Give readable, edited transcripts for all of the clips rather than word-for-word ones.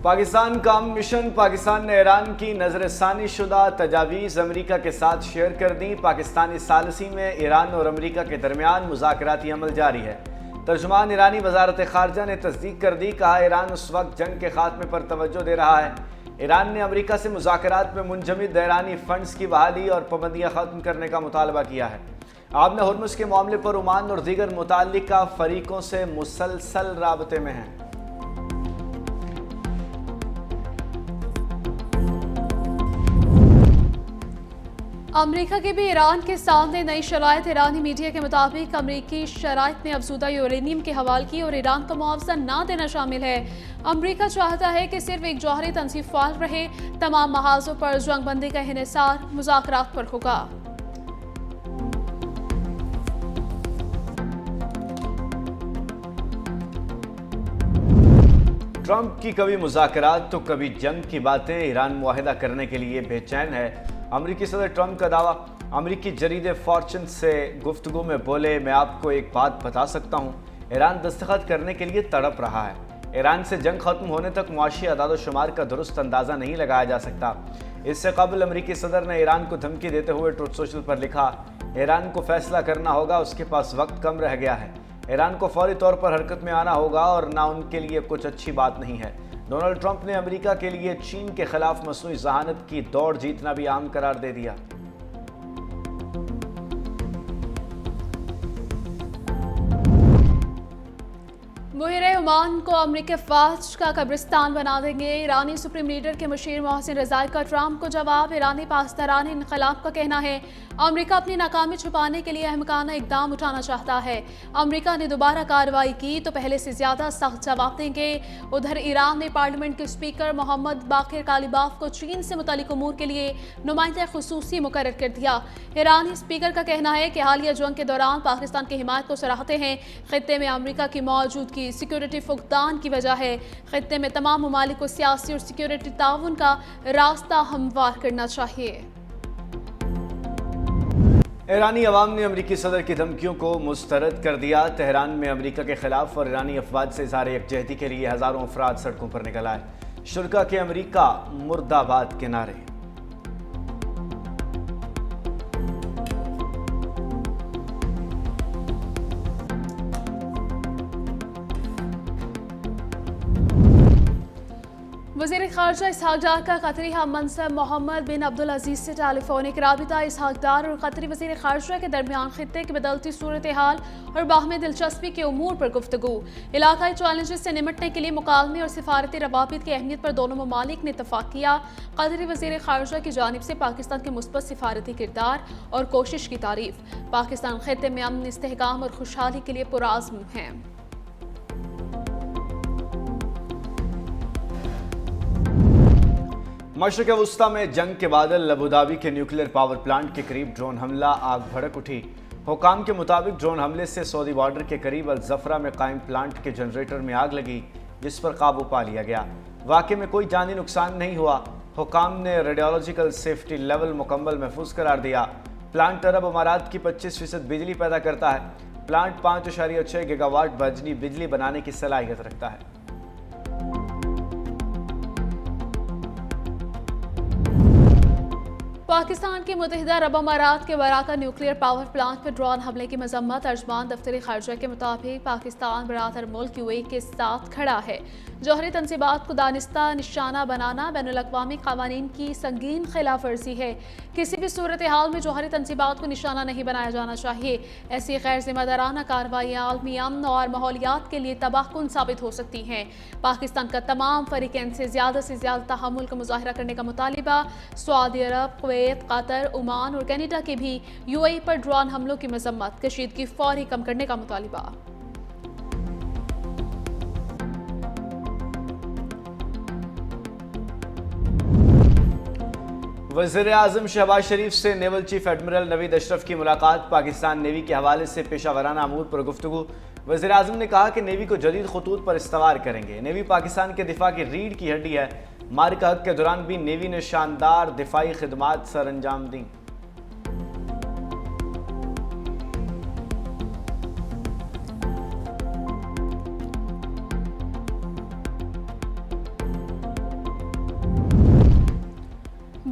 पाकिस्तान का मिशन। पाकिस्तान ने ईरान की नजरसानी शुदा तजावीज़ अमरीका के साथ शेयर कर दी। पाकिस्तानी सालिसी में ईरान और अमरीका के दरमियान मुज़ाकराती अमल जारी है। तर्जुमान ईरानी वजारत खारजा ने तस्दीक कर दी। कहा, ईरान उस वक्त जंग के खात्मे पर तवज्जो दे रहा है। ईरान ने अमरीका से मुज़ाकरात में मुंजमद ईरानी फंड्स की बहाली और पाबंदियाँ ख़त्म करने का मुतालबा किया है। आबने हुर्मुज़ के मामले पर ओमान और दीगर मुताल्लिका फ़रीक़ों से मुसलसल राबते में हैं। अमरीका की भी ईरान के सामने नई शराइत। ईरानी मीडिया के मुताबिक अमरीकी शराइत में अफजूदा यूरेनियम के हवाले की और ईरान को मुआवजा ना देना शामिल है। अमरीका चाहता है कि सिर्फ एक जौहरी तंजीम फाल रहे। तमाम महाजों पर जंगबंदी का इन्हिसार मुज़ाकरात पर होगा। ट्रंप की कभी मुज़ाकरात तो कभी जंग की बातें। ईरान मुआहिदा करने के लिए बेचैन है। अमरीकी सदर ट्रंप का दावा। अमरीकी जरीदे फॉर्च्यून से गुफ्तगू में बोले, मैं आपको एक बात बता सकता हूँ, ईरान दस्तखत करने के लिए तड़प रहा है। ईरान से जंग खत्म होने तक मुआशी अदाद-ओ-शुमार का दुरुस्त अंदाज़ा नहीं लगाया जा सकता। इससे कबल अमरीकी सदर ने ईरान को धमकी देते हुए ट्रुथ सोशल पर लिखा, ईरान को फैसला करना होगा, उसके पास वक्त कम रह गया है। ईरान को फौरी तौर पर हरकत में आना होगा और ना उनके लिए कुछ अच्छी बात नहीं है। डोनाल्ड ट्रंप ने अमेरिका के लिए चीन के खिलाफ मसनूई जहानत की दौड़ जीतना भी आम करार दे दिया। बुहरे ओमान को अमरीकी फ़ौज का कब्रिस्तान बना देंगे। ईरानी सुप्रीम लीडर के मुशीर मोहसिन रज़ाई का ट्रंप को जवाब। ईरानी पासदारान इनकलाब का कहना है, अमरीका अपनी नाकामी छुपाने के लिए अहमकाना इकदाम उठाना चाहता है। अमरीका ने दोबारा कार्रवाई की तो पहले से ज़्यादा सख्त जवाब देंगे। उधर ईरान ने पार्लियामेंट के स्पीकर मोहम्मद बाकिर कालिबाफ को चीन से मुतालिक उमूर के लिए नुमाइंदा खुसूसी मुकर्रर कर दिया। ईरानी स्पीकर का कहना है कि हालिया जंग के दौरान पाकिस्तान की हिमायत को सराहते हैं। खित्ते में अमरीका की मौजूदगी सिक्योरिटी फुकदान की वजह है। खित्ते में तमाम ममालिक को सियासी और सिक्योरिटी ताउन का रास्ता हमवार करना चाहिए। ईरानी अवाम ने अमरीकी सदर की धमकियों को मुस्तरद कर दिया। तेहरान में अमरीका के खिलाफ और ईरानी अफवाज से इज़हार यकजहती के लिए हज़ारों अफराद सड़कों पर निकल आए। शुरा के अमरीका मुर्दाबाद के नारे। वज़ीर ख़ारजा इसहाक डार का कतरी हम मनसब मोहम्मद बिन अब्दुल अजीज़ से टेलीफोनिक राबिता। इसहाक डार और कतरी वज़ीर ख़ारजा के दरमियान खित्ते की बदलती सूरत हाल और बाहमी दिलचस्पी के उमूर पर गुफ्तगू। इलाकाई चैलेंजेस से निमटने के लिए मुकालमे और सिफारती रवाबित की अहमियत पर दोनों ममालिक ने इत्तफाक किया। कतरी वज़ीर ख़ारजा की जानिब से पाकिस्तान के मुस्बत सिफारती किरदार और कोशिश की तारीफ। पाकिस्तान खित्ते में अमन, इस्तेहकाम और खुशहाली के लिए पुराज़्म है। मशरिक़ वुस्ता में जंग के बादल। अबूधाबी के न्यूक्लियर पावर प्लांट के करीब ड्रोन हमला, आग भड़क उठी। हुकाम के मुताबिक ड्रोन हमले से सऊदी बॉर्डर के करीब अल-ज़फ़रा में कायम प्लांट के जनरेटर में आग लगी, जिस पर काबू पा लिया गया। वाक़े में कोई जानी नुकसान नहीं हुआ। हुकाम ने रेडियोलॉजिकल सेफ्टी लेवल मुकम्मल महफूज करार दिया। प्लांट अरब अमारात की 25% बिजली पैदा करता है। प्लांट 5.6 गीगावाट बिजली बनाने की सलाहियत रखता है। पाकिस्तान के मुत्तहिदा अरब अमारात के वराका न्यूक्लियर पावर प्लांट पर ड्रोन हमले की मजम्मत। तर्जमान दफ्तर खारजा के मुताबिक पाकिस्तान बरातर मुल्क यूएई के साथ खड़ा है। जौहरी तंसीबात को दानिस्ता निशाना बनाना बैनुल-अक़वामी क़वानीन की संगीन खिलाफ वर्जी है। किसी भी सूरत हाल में जौहरी तंसीबात को निशाना नहीं बनाया जाना चाहिए। ऐसी गैर जिम्मेदाराना कार्रवाइयाँ आलमी अमन और माहौलियात के लिए तबाहकुन साबित हो सकती हैं। पाकिस्तान का तमाम फरीकैन से ज़्यादा तहम्मुल का मुजाहिरा करने का मुतालिबा। सऊदी अरब, कुवैत, कतर, ओमान और कनाडा के भी यूएई पर ड्रोन हमलों की मजम्मत। कशीदगी फौरी कम करने का मुतालिबा। वज़ीर आज़म शहबाज शरीफ से naval chief admiral Naveed Ashraf की मुलाकात। पाकिस्तान नेवी के हवाले से पेशावराना अमूर पर गुफ्तगू। वज़ीर आज़म ने कहा कि नेवी को जदीद खतूत पर इस्तवार करेंगे। नेवी पाकिस्तान के दिफा की रीढ़ की हड्डी है। मारिका हक के दौरान भी नेवी ने शानदार दिफाई खिदमात सर अंजाम दी।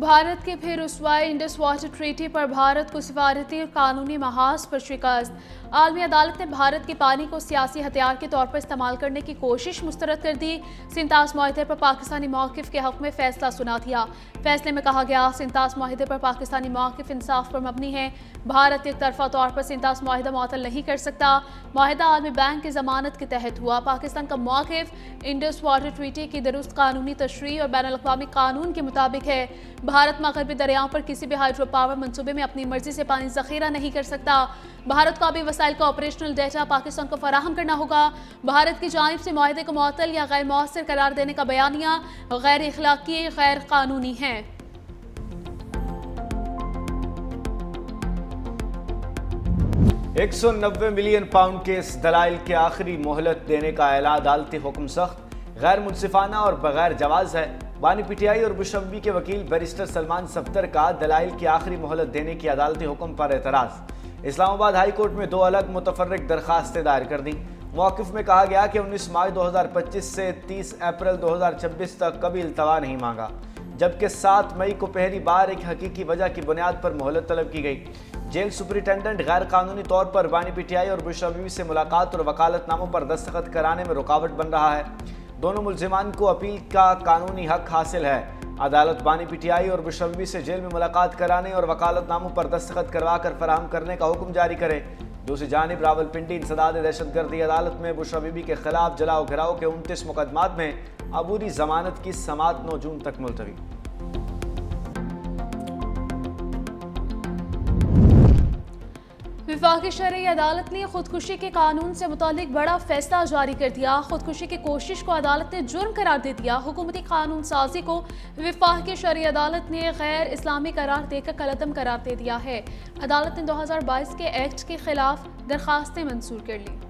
भारत के फिर रुसवाई इंडस वाटर ट्रीटी पर भारत को सिफारती और कानूनी महाज पर शिकस्त। आलमी अदालत ने भारत के पानी को सियासी हथियार के तौर पर इस्तेमाल करने की कोशिश मुस्तरद कर दी। सिंतास मुआहदे पर पाकिस्तानी मौक़िफ़ के हक़ में फैसला सुना दिया। फैसले में कहा गया, सिंतास मुआहदे पर पाकिस्तानी मौक़िफ़ इंसाफ पर मबनी है। भारत एक तरफा तौर पर सिंतास मुआहदा मुअत्तल नहीं कर सकता। मुआहदा आलमी बैंक की जमानत के तहत हुआ। पाकिस्तान का मौक़िफ़ इंडस वाटर ट्रीटी की दुरुस्त कानूनी तशरीह और बैनुल अक़वामी कानून के मुताबिक है। भारत मग़रबी दरियाओं पर किसी भी हाइड्रो पावर मंसूबे में अपनी मर्जी से पानी ज़ख़ीरा नहीं कर सकता। भारत को अभी वसाइल का ऑपरेशनल डेटा पाकिस्तान को फराहम करना होगा। भारत की जानिब से मुआहदे को मुअत्तल या गैर मौसर करार देने का बयानिया गैर इखलाकी, गैर कानूनी है। £190 मिलियन के इस दलाइल के आखिरी मोहलत देने का ऐलान अदालती हुक्म सख्त, गैर मुनसिफाना और बगैर जवाज़ है। बानी पीटीआई और बुशम्बी के वकील बैरिस्टर सलमान सफ्तर का दलाइल की आखिरी मोहलत देने की अदालती हुक्म पर एतराज़। इस्लामाबाद हाई कोर्ट में 2 अलग मुतफर्रिक दरखास्तें दायर कर दी। मौक़िफ़ में कहा गया कि 19 मार्च 2025 से 30 अप्रैल 2026 तक कभी इल्तवा नहीं मांगा, जबकि 7 मई को पहली बार एक हकीकी वजह की बुनियाद पर मोहलत तलब की गई। जेल सुपरिटेंडेंट गैर कानूनी तौर पर बानी पीटीआई और बुशम्बी से मुलाकात और वकालतनामों पर दस्तखत कराने में रुकावट बन रहा है। दोनों मुल्जिमान को अपील का कानूनी हक हासिल है। अदालत बानी पीटीआई और बुशम्बी से जेल में मुलाकात कराने और वकालतनामों पर दस्तखत करवा कर फराहम करने का हुक्म जारी करे। दूसरी जानिब रावलपिंडी इंसदाद दहशतगर्दी अदालत में बुशम्बी के खिलाफ जलाओ घिराव के 29 मुकदमात में अबूरी जमानत की समाअत 9 जून तक मुलतवी। वफाकी शरई अदालत ने खुदकुशी के कानून से मुतालिक बड़ा फैसला जारी कर दिया। खुदकुशी की कोशिश को अदालत ने जुर्म करार दे दिया। हुकूमती कानून साजी को वफाकी शरई अदालत ने गैर इस्लामी करार देकर कलअदम करार दे दिया है। अदालत ने 2022 के एक्ट के खिलाफ दरखास्तें मंजूर कर ली।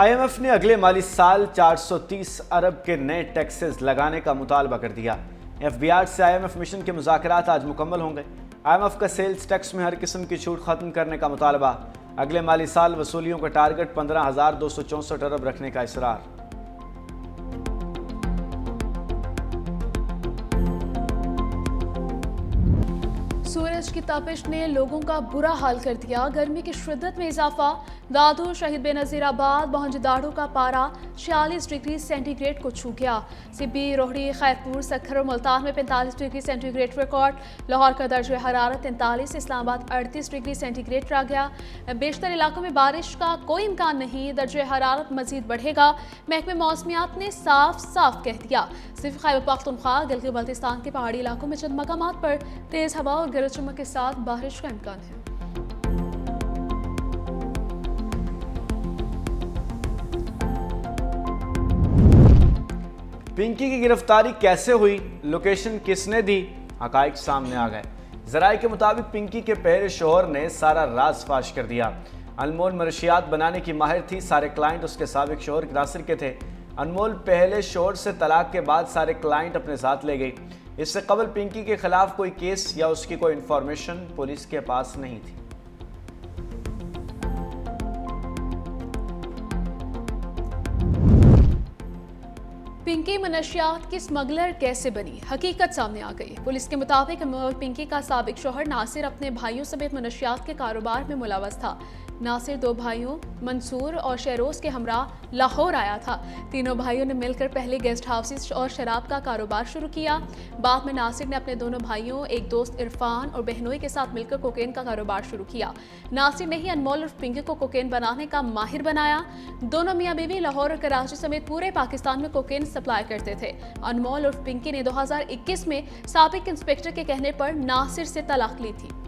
IMF ने अगले माली साल 430 अरब के नए टैक्सेस लगाने का मुतालबा कर दिया। FBR से IMF मिशन के मुज़ाकरात आज मुकम्मल होंगे। IMF का सेल्स टैक्स में हर किस्म की छूट खत्म करने का मुतालबा। अगले माली साल वसूलियों का टारगेट 15,264 अरब रखने का इसरार। सूरज की तपिश ने लोगों का बुरा हाल कर दिया। गर्मी की शिद्दत में इजाफा। दादू, शहीद बेनज़ीराबाद, मोहनजोदाड़ो का पारा 46 डिग्री सेंटीग्रेड को छू गया। सिब्बी, रोहड़ी, खैरपुर, सक्खर और मुल्तान में 45 डिग्री सेंटीग्रेड रिकॉर्ड। लाहौर का दर्जा हरारत 43, इस्लामाबाद 38 डिग्री सेंटीग्रेड रह गया। बेशतर इलाकों में बारिश का कोई इम्कान नहीं। दर्जा हरारत मजीद बढ़ेगा। महकमे मौसमियात ने साफ साफ कह दिया। सिर्फ खैबर पख्तूनख्वा, गिलगित बल्तिस्तान के पहाड़ी इलाकों में चंद मकामात पर तेज हवा और गरज चमक के साथ बारिश का इम्कान है। पिंकी की गिरफ्तारी कैसे हुई, लोकेशन किसने दी, हकाइक सामने आ गए। जराये के मुताबिक पिंकी के पहले शोहर ने सारा राज फाश कर दिया। अनमोल मनशियात बनाने की माहिर थी। सारे क्लाइंट उसके साबिक शोहर नासिर के थे। अनमोल पहले शोहर से तलाक के बाद सारे क्लाइंट अपने साथ ले गई। इससे कबल पिंकी के खिलाफ कोई केस या उसकी कोई इंफॉर्मेशन पुलिस के पास नहीं थी। पिंकी मनशियात की स्मगलर कैसे बनी, हकीकत सामने आ गई। पुलिस के मुताबिक पिंकी का साबिक शौहर नासिर अपने भाइयों समेत मनशियात के कारोबार में मुलव्वस था। नासिर 2 भाइयों मंसूर और शहरोज के हमरा लाहौर आया था। तीनों भाइयों ने मिलकर पहले गेस्ट हाउसेस और शराब का कारोबार शुरू किया। बाद में नासिर ने अपने दोनों भाइयों, एक दोस्त इरफान और बहनोई के साथ मिलकर कोकेन का कारोबार शुरू किया। नासिर ने ही अनमोल और पिंकी को कोकेन बनाने का माहिर बनाया। दोनों मियाँ बीवी लाहौर और कराची समेत पूरे पाकिस्तान में कोकेन सप्लाई करते थे। अनमोल और पिंकी ने 2021 में साबिक इंस्पेक्टर के कहने पर नासिर से तलाक ली थी।